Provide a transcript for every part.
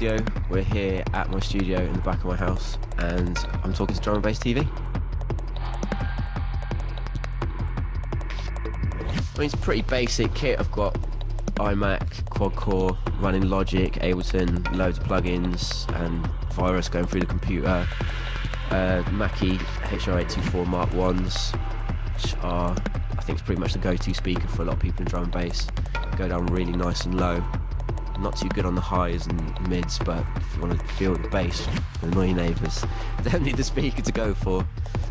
Audio. We're here at my studio in the back of my house and I'm talking to Drum and Bass TV. I mean, it's pretty basic kit. I've got iMac, quad-core, running Logic, Ableton, loads of plugins and virus going through the computer. Mackie HR824 Mark 1s, which are, I think, it's pretty much the go-to speaker for a lot of people in drum and bass. Go down really nice and low. Not too good on the highs and mids, but if you want to feel the bass and annoy your neighbours, definitely the speaker to go for.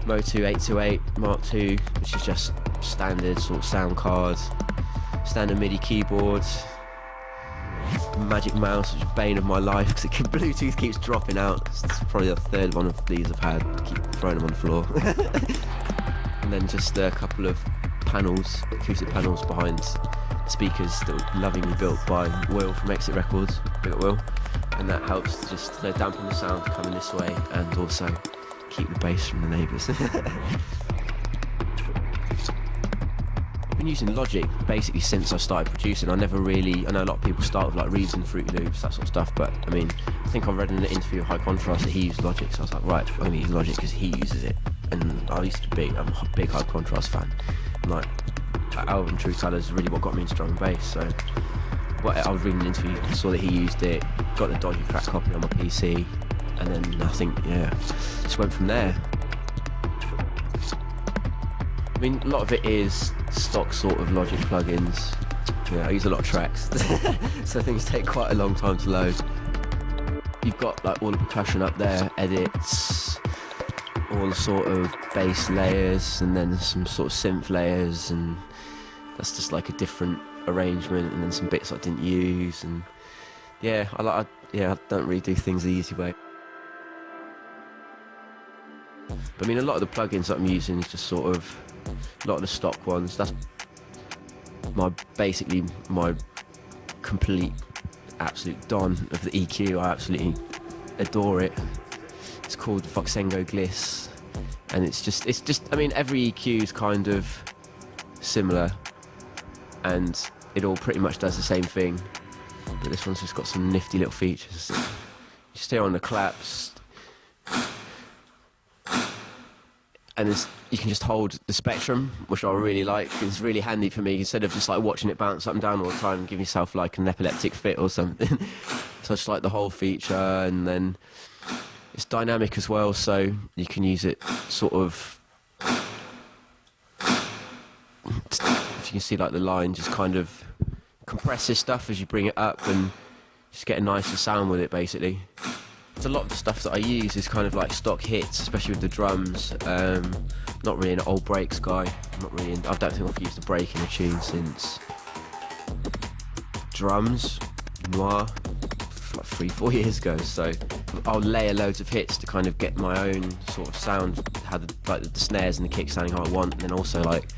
Motu 828 Mark II, which is just standard sort of sound card, standard MIDI keyboard, Magic Mouse, which is bane of my life because Bluetooth keeps dropping out. It's probably the third one of these I've had. I keep throwing them on the floor. And then just a couple of panels, acoustic panels behind speakers that were lovingly built by Will from Exit Records. Big up Will. And that helps to just dampen the sound coming this way and also keep the bass from the neighbours. I've been using Logic basically since I started producing. I know a lot of people start with like Reeds and Fruity Loops, that sort of stuff, but I mean, I think I read in an interview of High Contrast that he used Logic, so I was like, right, I'm going to use Logic because he uses it. And I'm a big High Contrast fan. And like, that album True Colours is really what got me into drum and bass. So I was reading an interview, saw that he used it, got the dodgy crack copy on my PC, and then I think, just went from there. I mean, a lot of it is stock sort of Logic plugins. Yeah, I use a lot of tracks, so things take quite a long time to load. You've got like all the percussion up there, edits, all the sort of bass layers, and then some sort of synth layers, and that's just like a different arrangement, and then some bits I didn't use, and I don't really do things the easy way. But I mean, a lot of the plugins that I'm using is just sort of a lot of the stock ones. That's basically my complete absolute don of the EQ. I absolutely adore it. It's called Voxengo Gliss, and it's just I mean, every EQ is kind of similar and it all pretty much does the same thing, but this one's just got some nifty little features. You stay on the claps and you can just hold the spectrum, which I really like. It's really handy for me instead of just like watching it bounce up and down all the time and give yourself like an epileptic fit or something. So I just like the whole feature, and then it's dynamic as well, so you can use it sort of, if you can see like the line just kind of compresses stuff as you bring it up and just get a nicer sound with it basically. So a lot of the stuff that I use is kind of like stock hits, especially with the drums. Not really an old breaks guy. I don't think I've used a break in a tune since Drums Noir, like 3-4 years ago. So I'll layer loads of hits to kind of get my own sort of sound, have the snares and the kick sounding how I want, and then also like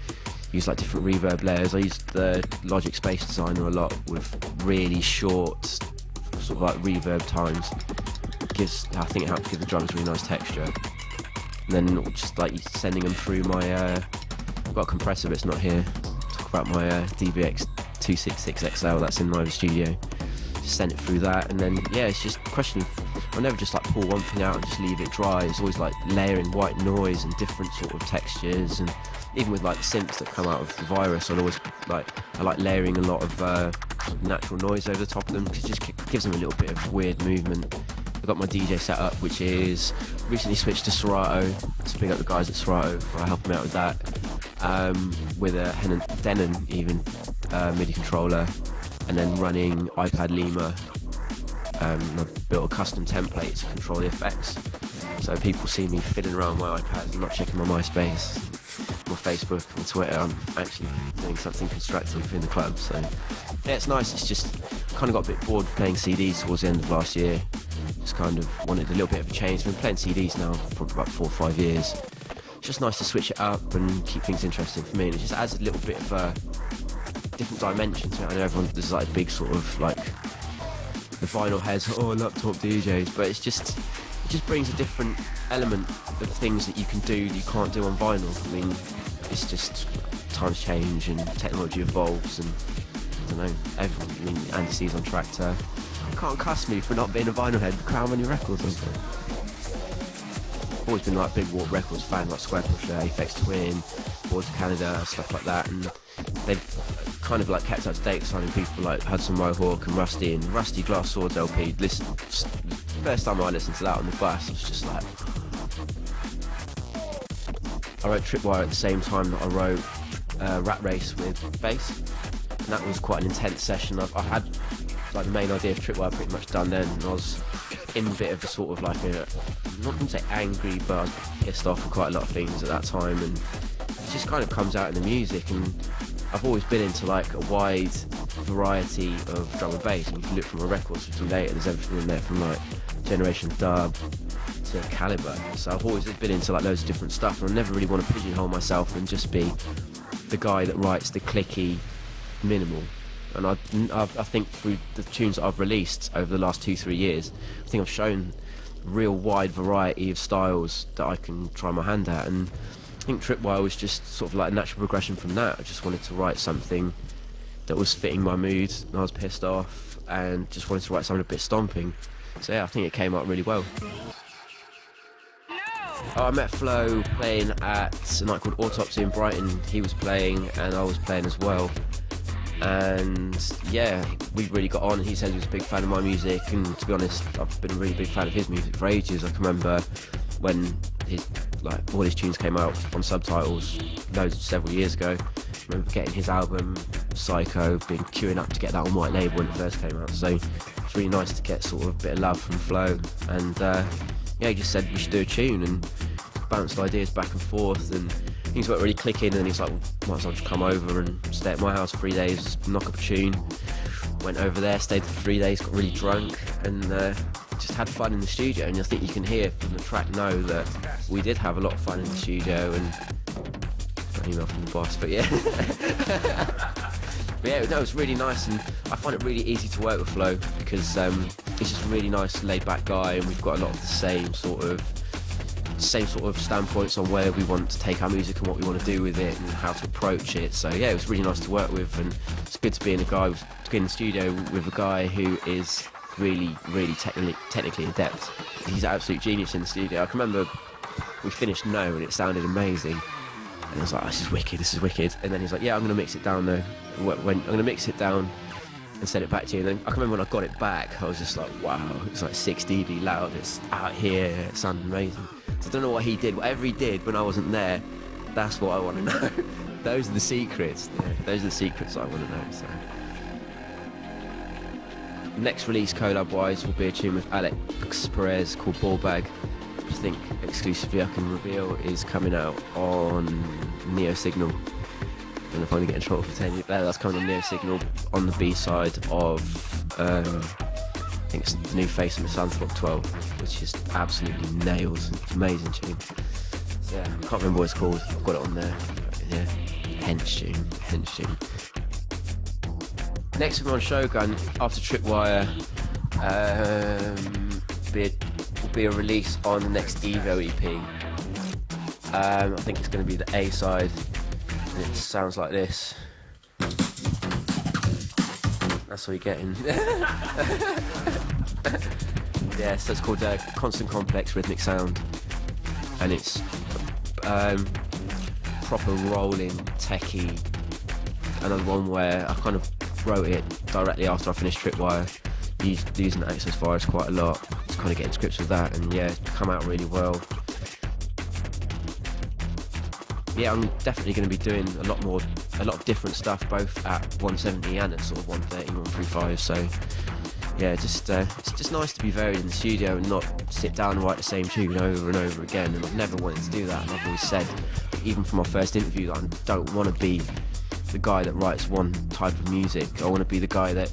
use like different reverb layers. I use the Logic Space Designer a lot with really short sort of like reverb times. I think it helps give the drums really nice texture. And then just like sending them through my I've got a compressor but it's not here. Talk about my DBX 266XL that's in my studio. Just send it through that, and then it's just a question of, I'll never just like pull one thing out and just leave it dry. It's always like layering white noise and different sort of textures, and even with like the synths that come out of the virus, I like layering a lot of natural noise over the top of them because it just gives them a little bit of weird movement. I've got my DJ set up, which is recently switched to Serato, to pick up the guys at Serato. I help them out with that, with a Denon even MIDI controller, and then running iPad Lima. I've built a custom template to control the effects, so people see me fiddling around my iPad and not checking my MySpace, my Facebook, and Twitter. I'm actually doing something constructive in the club. So yeah, it's nice. It's just kind of got a bit bored of playing CDs towards the end of last year. Just kind of wanted a little bit of a change. I've been playing CDs now for probably about 4 or 5 years. It's just nice to switch it up and keep things interesting for me, and it just adds a little bit of a different dimension to it. I know there's like a big sort of like the vinyl heads, laptop DJs, but it just brings a different element of things that you can do that you can't do on vinyl. I mean, it's just times change and technology evolves, and I don't know, everyone, I mean, Andy C's on Tractor, can't cuss me for not being a vinyl head. Crown on your records or something. I've always been like a big Warp Records fan, like Square Pusher, Aphex Twin, Boards of Canada, stuff like that, and they've kind of like kept up to date, signing people like Hudson Mohawk and Rusty Glass Swords LP. First time I listened to that on the bus, I was just like, I wrote Tripwire at the same time that I wrote Rat Race with Bass, and that was quite an intense session. I had like the main idea of Tripwire pretty much done then, and I was in a bit of a sort of like I'm not going to say angry, but I was pissed off with quite a lot of things at that time, and it just kind of comes out in the music. And I've always been into like a wide variety of drum and bass, and you can look from a records from later, there's everything in there from like Generation Dub to Caliber. So I've always been into like loads of different stuff, and I never really want to pigeonhole myself and just be the guy that writes the clicky minimal. And I think through the tunes that I've released over the last 2-3 years, I think I've shown a real wide variety of styles that I can try my hand at, and I think Tripwire was just sort of like a natural progression from that. I just wanted to write something that was fitting my mood, and I was pissed off, and just wanted to write something a bit stomping. So yeah, I think it came out really well. Oh, I met Flo playing at a night called Autopsy in Brighton. He was playing and I was playing as well. And yeah, we really got on. He said he was a big fan of my music, and to be honest, I've been a really big fan of his music for ages. I can remember when all his tunes came out on Subtitles several years ago. I remember getting his album Psycho, being queuing up to get that on white label when it first came out. So it's really nice to get sort of a bit of love from Flo. And yeah, he just said we should do a tune, and bounced ideas back and forth, and things weren't really clicking, and he's like, might as well just come over and stay at my house for 3 days, knock up a tune. Went over there, stayed for 3 days, got really drunk, and just had fun in the studio. And I think you can hear from the track now that we did have a lot of fun in the studio. And got an email from the boss, but yeah. But yeah, no, it was really nice, and I find it really easy to work with Flo because he's just a really nice, laid-back guy, and we've got a lot of the same sort of standpoints on where we want to take our music and what we want to do with it and how to approach it. So yeah, it was really nice to work with, and it's good to be in the studio with a guy who is really, really technically adept. He's an absolute genius in the studio. I can remember we finished No, and it sounded amazing, and I was like, this is wicked. And then he's like, yeah, I'm going to mix it down though. I'm going to mix it down and send it back to you. And then I can remember when I got it back, I was just like, wow, it's like 6 dB loud, it's out here, it sounded amazing. So I don't know what he did, whatever he did when I wasn't there, that's what I want to know. Those are the secrets. Yeah, those are the secrets I want to know. So next release collab wise will be a tune with Alex Perez called Ball Bag, which I think exclusively I can reveal is coming out on Neo Signal. I don't know if I'm going to get in trouble for saying it, but that's coming on Neo Signal on the B-side of I think it's the new face of Misanthrope 12, which is absolutely nailed. Amazing tune. So yeah, I can't remember what it's called. I've got it on there. But yeah, hench tune. Next we're on Shogun after Tripwire. Will be a release on the next Evo EP. I think it's going to be the A side, and it sounds like this. That's what you're getting. Yeah, so it's called Constant Complex Rhythmic Sound, and it's proper rolling, techie. Another one where I kind of wrote it directly after I finished Tripwire, using Access Virus quite a lot, just kind of getting scripts with that, and yeah, come out really well. Yeah, I'm definitely going to be doing a lot of different stuff, both at 170 and at sort of 130, 135. So yeah, it's just nice to be varied in the studio and not sit down and write the same tune over and over again. And I've never wanted to do that. And I've always said, even from my first interview, that I don't want to be the guy that writes one type of music. I want to be the guy that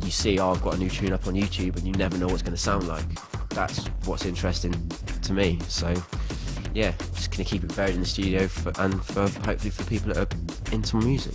you see, oh, I've got a new tune up on YouTube, and you never know what it's going to sound like. That's what's interesting to me. So yeah, just going to keep it varied in the studio and hopefully for people that are into music.